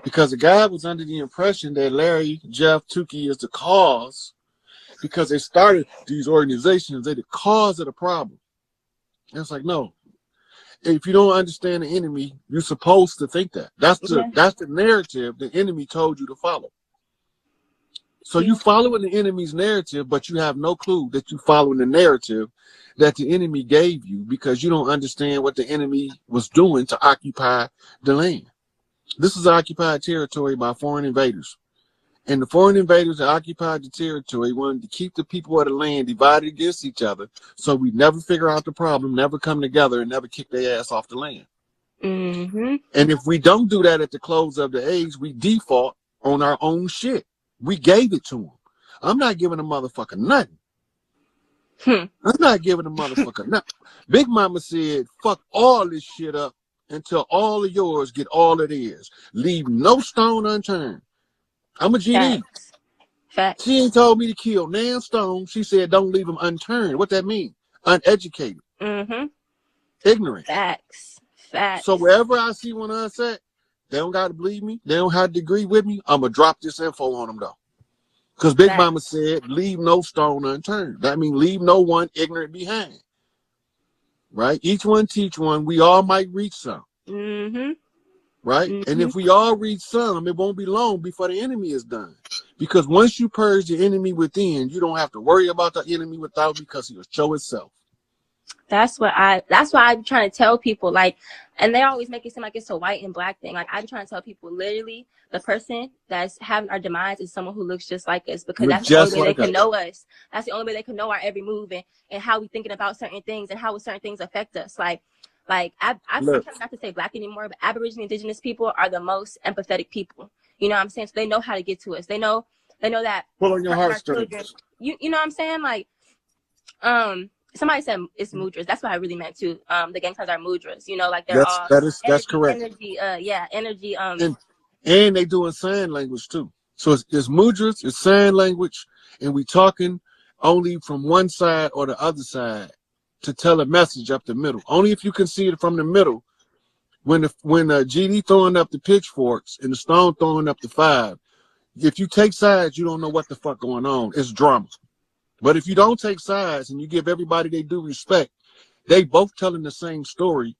Because the guy was under the impression that Larry, Jeff, Tukey is the cause, because they started these organizations, they're the cause of the problem. And it's like, no. If you don't understand the enemy, you're supposed to think that. That's the narrative the enemy told you to follow. So you following the enemy's narrative, but you have no clue that you're following the narrative that the enemy gave you, because you don't understand what the enemy was doing to occupy the land. This is occupied territory by foreign invaders. And the foreign invaders that occupied the territory wanted to keep the people of the land divided against each other, so we never figure out the problem, never come together, and never kick their ass off the land. Mm-hmm. And if we don't do that at the close of the age, we default on our own shit. We gave it to them. I'm not giving a motherfucker nothing. I'm not giving a motherfucker nothing. Big Mama said, fuck all this shit up until all of yours get all of theirs. Leave no stone unturned. I'm a GD. Facts. She ain't told me to kill Nan Stone. She said don't leave them unturned. What that mean? Uneducated. Mm-hmm. Ignorant. Facts. So wherever I see one unsaid, they don't got to believe me. They don't have to agree with me. I'm going to drop this info on them, though. Because Big Mama said, leave no stone unturned. That means leave no one ignorant behind. Right? Each one teach one. We all might reach some. Mm-hmm. Right? Mm-hmm. And if we all reach some, it won't be long before the enemy is done. Because once you purge the enemy within, you don't have to worry about the enemy without, because he will show itself. That's why I'm trying to tell people, like, and they always make it seem like it's a white and black thing. Like, I'm trying to tell people, literally, the person that's having our demise is someone who looks just like us, because that's the only way they can know us. That's the only way they can know our every move and how we thinking about certain things and how certain things affect us. Like I'm trying not to say black anymore, but Aboriginal Indigenous people are the most empathetic people. You know what I'm saying? So they know how to get to us. They know that. Pull on your heartstrings. You know what I'm saying? Like, somebody said it's mudras. That's what I really meant too. The gangsters are mudras. You know, like that's correct. Energy, energy. And they doing sign language too. So it's mudras, it's sign language, and we talking only from one side or the other side to tell a message up the middle. Only if you can see it from the middle. When GD throwing up the pitchforks and the Stone throwing up the 5, if you take sides, you don't know what the fuck going on. It's drama. But if you don't take sides and you give everybody their due respect, they both telling the same story.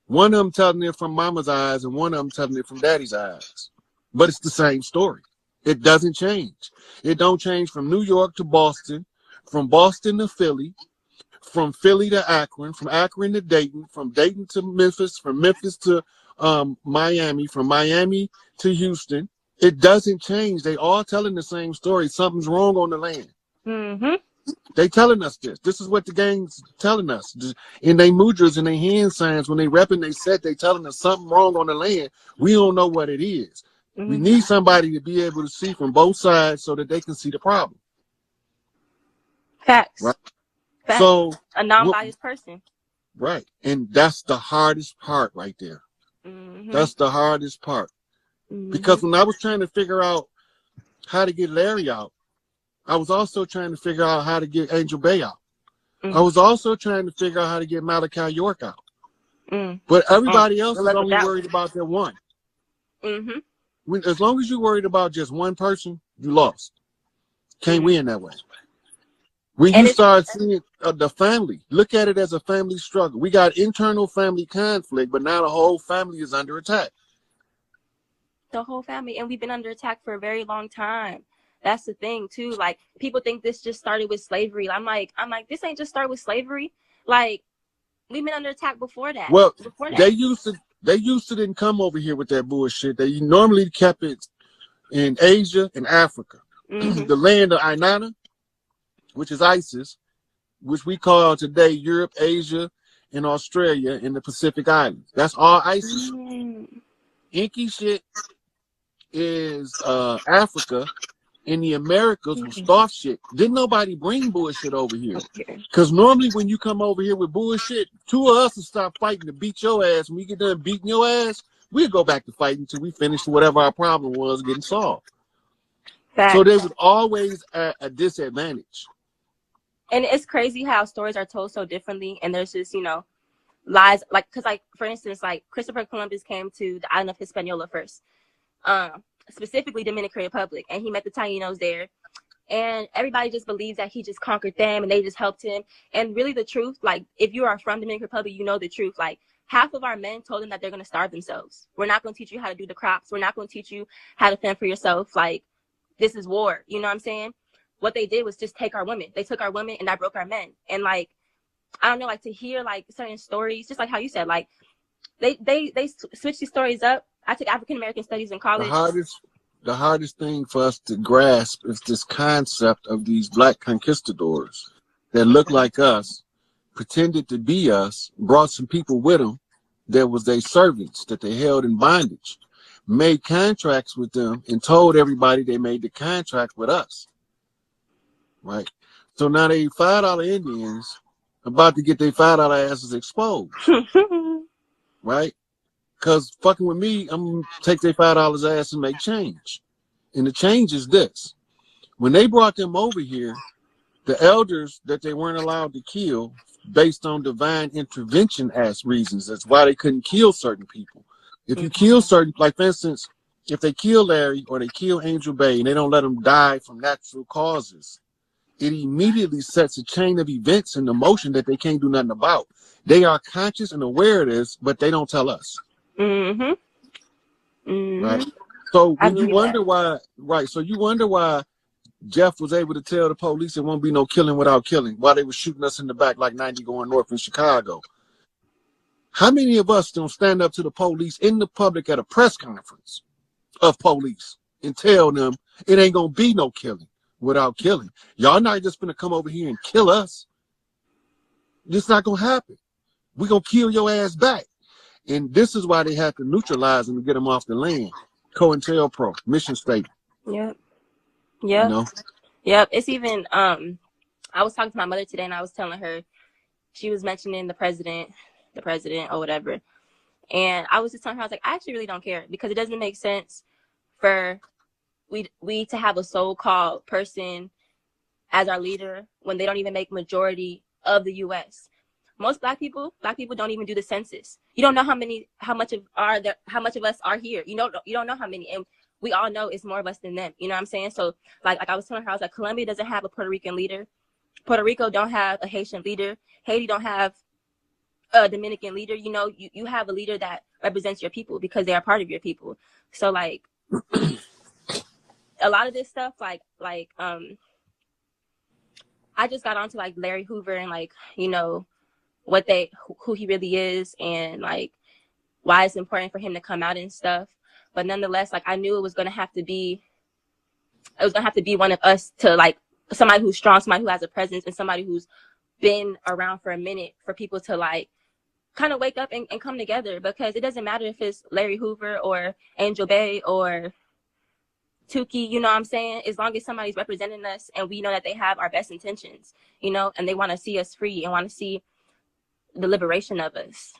One of them telling it from mama's eyes and one of them telling it from daddy's eyes. But it's the same story. It doesn't change. It don't change from New York to Boston, from Boston to Philly, from Philly to Akron, from Akron to Dayton, from Dayton to Memphis, from Memphis to Miami, from Miami to Houston. It doesn't change. They all telling the same story. Something's wrong on the land. Mm-hmm. They telling us this. This is what the gang's telling us. In their mudras and their hand signs, when they repping they set, they telling us something wrong on the land. We don't know what it is. Mm-hmm. We need somebody to be able to see from both sides so that they can see the problem. Facts. Right? Facts. So a non-biased person. Right. And that's the hardest part right there. Mm-hmm. That's the hardest part. Mm-hmm. Because when I was trying to figure out how to get Larry out, I was also trying to figure out how to get Angel Bay out. Mm-hmm. I was also trying to figure out how to get Malachi York out. Mm-hmm. But everybody else is only worried about their one. Mm-hmm. As long as you're worried about just one person, you lost. Can't win that way. When you start seeing the family, look at it as a family struggle. We got internal family conflict, but now the whole family is under attack. The whole family, and we've been under attack for a very long time. That's the thing too. Like, people think this just started with slavery. I'm like, this ain't just started with slavery. Like, we've been under attack before that. Well, they used to didn't come over here with that bullshit. They normally kept it in Asia and Africa. Mm-hmm. The land of Ainana, which is ISIS, which we call today Europe, Asia, and Australia in the Pacific Islands. That's all ISIS. Mm-hmm. Inky shit is Africa. In the Americas was soft shit. Didn't nobody bring bullshit over here. Because normally when you come over here with bullshit, two of us will stop fighting to beat your ass. When we get done beating your ass, we'll go back to fighting until we finish whatever our problem was getting solved. Fact. So they was always at a disadvantage. And it's crazy how stories are told so differently. And there's just, lies. Like, because, like, for instance, like, Christopher Columbus came to the island of Hispaniola first. specifically Dominican Republic, and he met the Tainos there. And everybody just believes that he just conquered them and they just helped him. And really the truth, like, if you are from Dominican Republic, you know the truth. Like, half of our men told them that they're going to starve themselves. We're not going to teach you how to do the crops. We're not going to teach you how to fend for yourself. Like, this is war. You know what I'm saying? What they did was just take our women. They took our women and that broke our men. And, like, I don't know, like, to hear, like, certain stories, just like how you said, like, they switch these stories up. I took African-American studies in college. The hardest thing for us to grasp is this concept of these black conquistadors that look like us, pretended to be us, brought some people with them that was their servants that they held in bondage, made contracts with them, and told everybody they made the contract with us. Right? So now they $5 Indians about to get their $5 asses exposed. Right? Because fucking with me, I'm going to take their $5 ass and make change. And the change is this. When they brought them over here, the elders that they weren't allowed to kill based on divine intervention as reasons. That's why they couldn't kill certain people. If you kill certain, like for instance, if they kill Larry or they kill Angel Bay and they don't let them die from natural causes, it immediately sets a chain of events in the motion that they can't do nothing about. They are conscious and aware of this, but they don't tell us. Mm-hmm. Mm-hmm. Right. So when you wonder why, right? So you wonder why Jeff was able to tell the police there won't be no killing without killing, while they were shooting us in the back like 90 going north in Chicago. How many of us don't stand up to the police in the public at a press conference of police and tell them it ain't gonna be no killing without killing? Y'all not just gonna come over here and kill us. It's not gonna happen. We're gonna kill your ass back. And this is why they have to neutralize them to get them off the land. COINTELPRO, mission statement. Yep. Yep. You know? Yep. It's even, I was talking to my mother today and I was telling her, she was mentioning the president or whatever. And I was just telling her, I was like, I actually really don't care, because it doesn't make sense for we to have a so-called person as our leader when they don't even make majority of the U.S. Most black people don't even do the census. You don't know how much of us are here. You don't know how many, and we all know it's more of us than them. You know what I'm saying? So like I was telling her, I was like, Colombia doesn't have a Puerto Rican leader. Puerto Rico don't have a Haitian leader. Haiti don't have a Dominican leader. You know, you have a leader that represents your people because they are part of your people. So like a lot of this stuff, like I just got onto like Larry Hoover and like, you know, who he really is and like why it's important for him to come out and stuff. But nonetheless, like I knew it was gonna have to be one of us, to like somebody who's strong, somebody who has a presence, and somebody who's been around for a minute, for people to like kind of wake up and come together. Because it doesn't matter if it's Larry Hoover or Angel Bay or Tukey, you know what I'm saying? As long as somebody's representing us and we know that they have our best intentions, you know, and they want to see us free and want to see the liberation of us.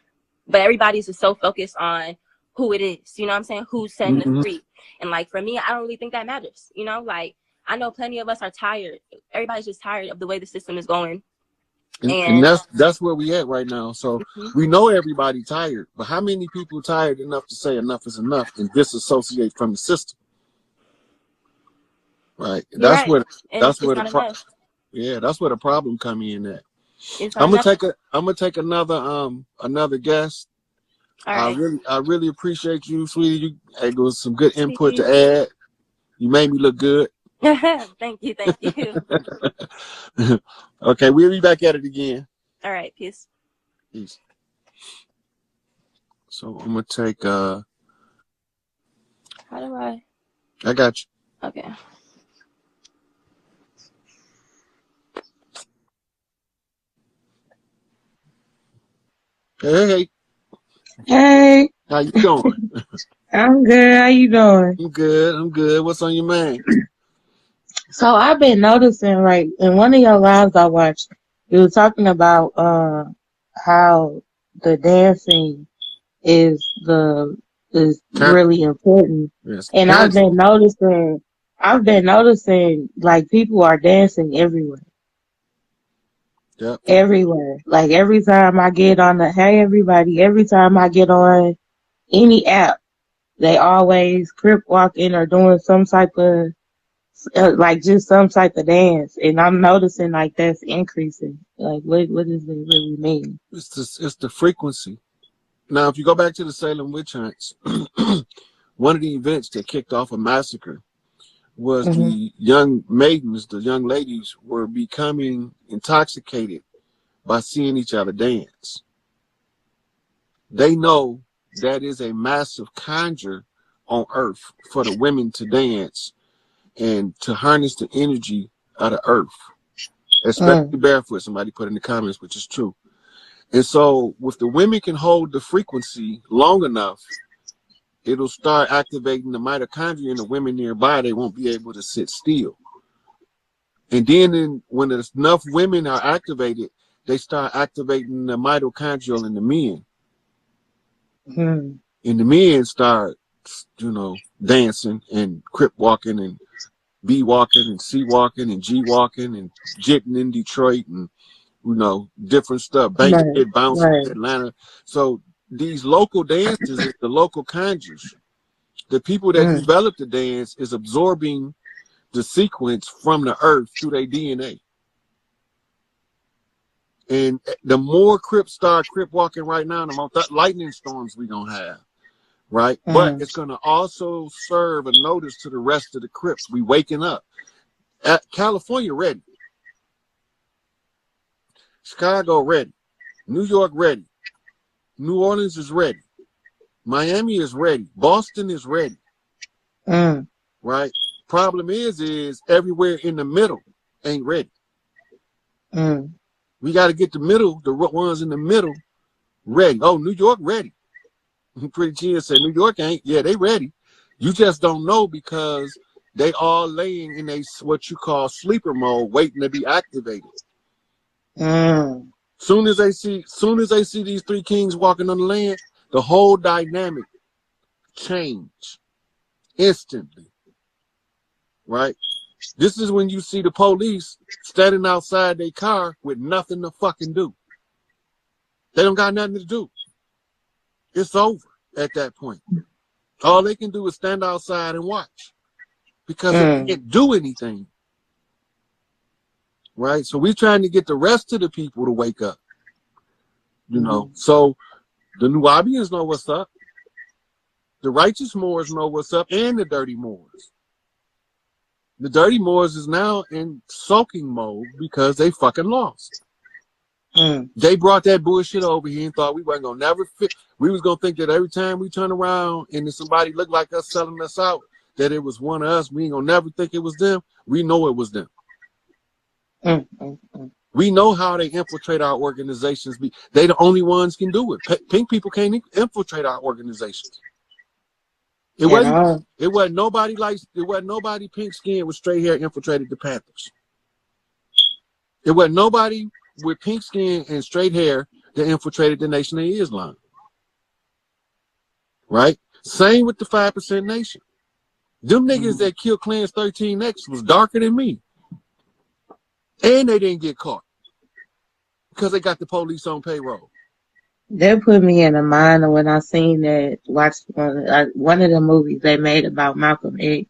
But everybody's just so focused on who it is, you know what I'm saying? Who's setting us free. And like for me, I don't really think that matters, you know? Like I know plenty of us are tired. Everybody's just tired of the way the system is going. And that's where we at right now. So we know everybody tired, but how many people tired enough to say enough is enough and disassociate from the system? Right. That's where the problem come in at. I'm gonna take another guest. All right. I really appreciate you, sweetie. It was some good input to add. You made me look good. Thank you. Okay, we'll be back at it again. All right, peace. So I'm gonna take how do I got you. Okay. Hey. Hey. How you doing? I'm good. How you doing? I'm good. What's on your mind? So I've been noticing, right, in one of your lives I watched, you were talking about how the dancing is really important. Yes. And I've been noticing like people are dancing everywhere. Yep. Everywhere. Like every time I get on every time I get on any app, they always crip walking or doing some type of like just some type of dance, and I'm noticing like that's increasing. Like, what does it really mean? It's the frequency. Now, if you go back to the Salem witch hunts, one of the events that kicked off a massacre was Hmm. the young maidens, the young ladies, were becoming intoxicated by seeing each other dance. They know that is a massive conjure on earth for the women to dance and to harness the energy of the earth, especially barefoot. Somebody put in the comments, which is true. And so if the women can hold the frequency long enough, it'll start activating the mitochondria in the women nearby. They won't be able to sit still. And then when there's enough women are activated, they start activating the mitochondrial in the men. Mm. And the men start, dancing and crip walking and B walking and C walking and G walking and jitting in Detroit and, different stuff. Right, Bankhead bouncing right. in Atlanta. So these local dances is the local conjures. The people that Mm. develop the dance is absorbing the sequence from the earth through their DNA. And the more Crips start crip walking right now, the more lightning storms we gonna have, right? But Mm. it's gonna also serve a notice to the rest of the Crips. We waking up. California ready, Chicago ready, New York ready, New Orleans is ready, Miami is ready, Boston is ready, Mm. right? Problem is everywhere in the middle ain't ready. Mm. We got to get the middle, the ones in the middle, ready. Oh, New York ready. Pretty Gina said New York ain't. Yeah, they ready. You just don't know because they all laying in a what you call sleeper mode, waiting to be activated. Mm. Soon as they see these three kings walking on the land, the whole dynamic change instantly. Right? This is when you see the police standing outside their car with nothing to fucking do. They don't got nothing to do. It's over at that point. All they can do is stand outside and watch because they can't do anything. Right? So we're trying to get the rest of the people to wake up. So the Nubians know what's up. The righteous Moors know what's up, and the dirty Moors. The dirty Moors is now in soaking mode because they fucking lost. They brought that bullshit over here and thought we weren't gonna never fit. We was gonna think that every time we turn around and if somebody looked like us selling us out, that it was one of us. We ain't gonna never think it was them. We know it was them. We know how they infiltrate our organizations. They the only ones can do it. Pink people can't infiltrate our organizations. It wasn't nobody pink skin with straight hair infiltrated the Panthers. It wasn't nobody with pink skin and straight hair that infiltrated the Nation of Islam. Right? Same with the 5% Nation. Them niggas that killed Klans 13X was darker than me. And they didn't get caught. Because they got the police on payroll. That put me in the mind of when I seen that, watched one of the movies they made about Malcolm X.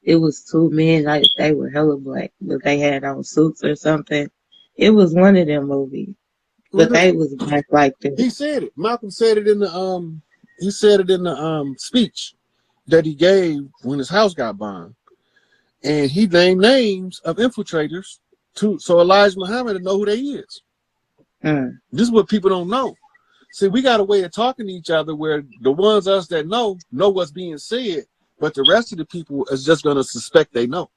It was two men, like they were hella black, but they had on suits or something. It was one of them movies, but they was black like this. He said it. Malcolm said it in the speech that he gave when his house got bombed. And he named names of infiltrators so Elijah Muhammad to know who they is. This is what people don't know. See, we got a way of talking to each other where the ones us that know what's being said, but the rest of the people is just going to suspect they know.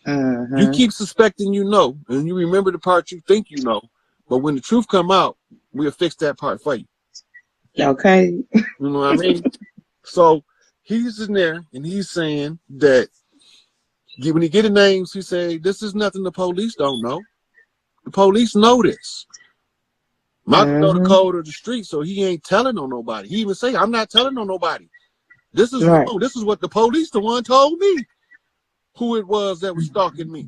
You keep suspecting you know, and you remember the part you think you know, but when the truth come out, we'll fix that part for you. Okay. You know what I mean? So he's in there, and he's saying that when he get the names, he say, this is nothing the police don't know. The police know this. Malcolm know the code of the street, so he ain't telling on nobody. He even say, I'm not telling on nobody. This is wrong. This is what the police the one told me who it was that was stalking me.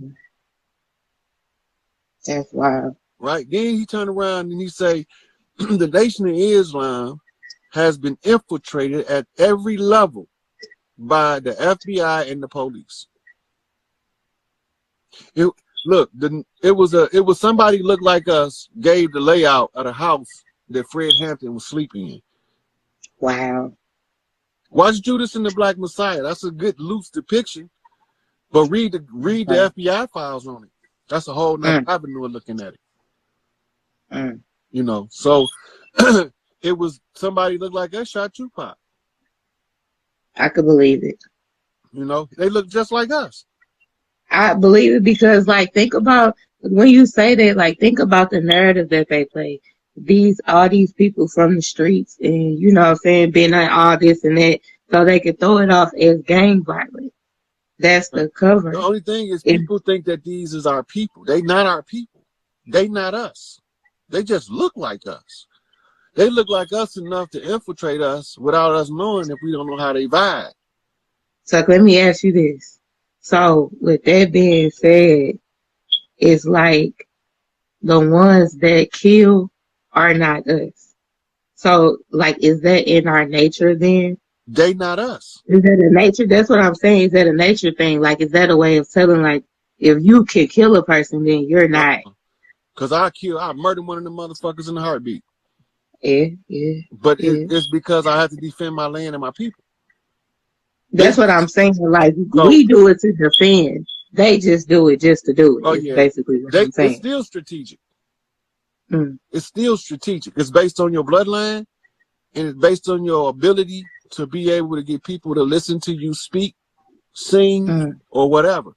That's wild. Right? Then he turned around and he say, the Nation of Islam has been infiltrated at every level by the FBI and the police. It was somebody looked like us gave the layout of the house that Fred Hampton was sleeping in. Wow. Watch Judas and the Black Messiah. That's a good loose depiction. But read the FBI files on it. That's a whole nother avenue of looking at it. You know, so it was somebody looked like us shot Tupac. I could believe it. You know, they look just like us. I believe it because, like, think about when you say that, like, think about the narrative that they play. All these people from the streets and, you know what I'm saying, being like all this and that, so they can throw it off as gang violence. That's the cover. The only thing is people think that these is our people. They not our people. They not us. They just look like us. They look like us enough to infiltrate us without us knowing if we don't know how they vibe. So let me ask you this. So with that being said, it's like the ones that kill are not us. So, like, is that in our nature then? They not us. Is that a nature? That's what I'm saying. Is that a nature thing? Like, is that a way of telling, like, if you can kill a person, then you're not? Because I murder one of them motherfuckers in a heartbeat. Yeah. But it's because I have to defend my land and my people. That's what I'm saying. Like, we do it to defend. They just do it just to do it. Oh, yeah. Basically what I'm saying. It's still strategic. It's still strategic. It's based on your bloodline, and it's based on your ability to be able to get people to listen to you speak, sing, or whatever.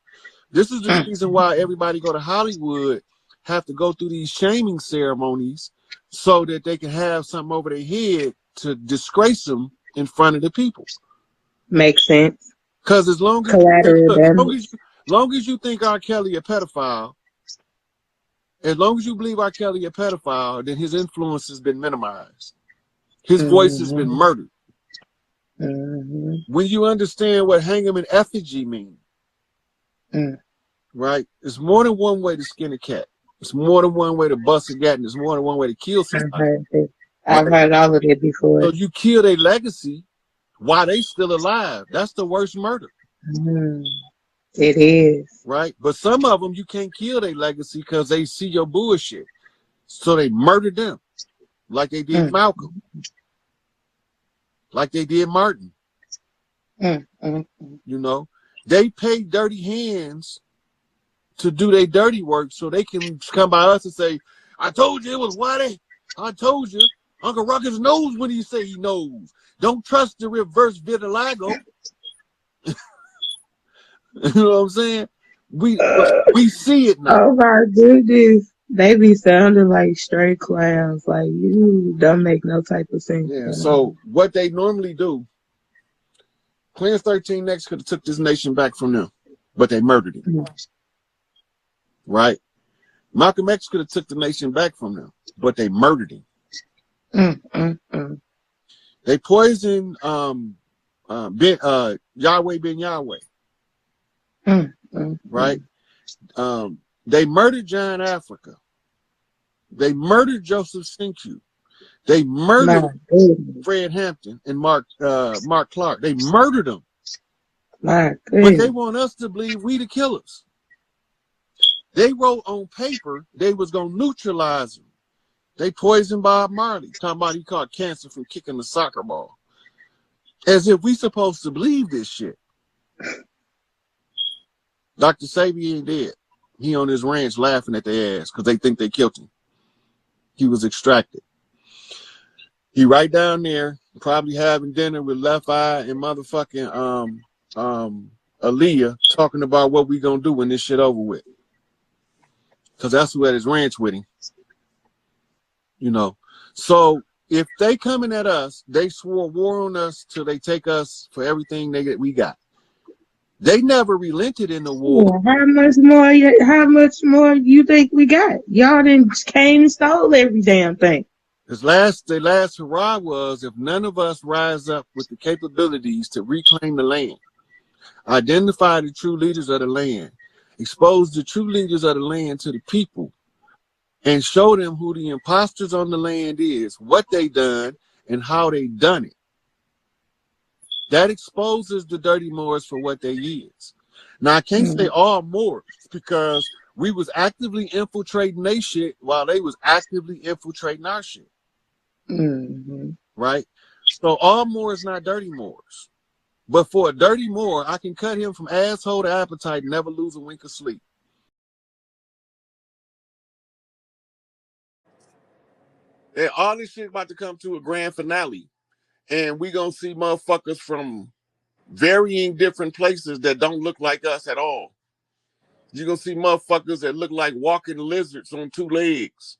This is the reason why everybody go to Hollywood have to go through these shaming ceremonies so that they can have something over their head to disgrace them in front of the people. Makes sense. Because as long as you think R. Kelly a pedophile, as long as you believe R. Kelly a pedophile, then his influence has been minimized. His voice has been murdered. When you understand what hang him in effigy mean, right? There's more than one way to skin a cat. There's more than one way to bust a gat, and there's more than one way to kill somebody. I've heard all of it before. So you kill their legacy while they still alive. That's the worst murder. It is. Right? But some of them, you can't kill their legacy because they see your bullshit. So they murdered them. Like they did Malcolm. Like they did Martin. You know? They pay dirty hands to do their dirty work so they can come by us and say, I told you it was Whitey. I told you. Uncle Ruckus knows when he say he knows. Don't trust the reverse vitiligo. You know what I'm saying? We see it now. Oh my goodness. They be sounding like straight clowns. Like, you don't make no type of sense. Yeah, so what they normally do, Clarence 13 Next could have took this nation back from them, but they murdered him. Right? Malcolm X could have took the nation back from them, but they murdered him. They poisoned Yahweh Ben Yahweh. Right? They murdered John Africa. They murdered Joseph Sinkyu. They murdered Fred Hampton and Mark Clark. They murdered them. But they want us to believe we the killers. They wrote on paper they was gonna neutralize them. They poisoned Bob Marley, talking about he caught cancer from kicking the soccer ball. As if we supposed to believe this shit. Dr. Sabi ain't dead. He on his ranch laughing at their ass because they think they killed him. He was extracted. He right down there, probably having dinner with Left Eye and motherfucking Aaliyah, talking about what we gonna do when this shit over with. Because that's who at his ranch with him. You know. So if they coming at us, they swore war on us till they take us for everything we got. They never relented in the war. Yeah, how much more you think we got? Y'all done came and stole every damn thing. The last hurrah was if none of us rise up with the capabilities to reclaim the land, identify the true leaders of the land, expose the true leaders of the land to the people, and show them who the imposters on the land is, what they done, and how they done it. That exposes the dirty Moors for what they is. Now, I can't say all Moors because we was actively infiltrating their shit while they was actively infiltrating our shit. Right? So all Moors not dirty Moors. But for a dirty Moor, I can cut him from asshole to appetite and never lose a wink of sleep. And all this shit about to come to a grand finale. And we gonna see motherfuckers from varying different places that don't look like us at all. You're gonna see motherfuckers that look like walking lizards on two legs.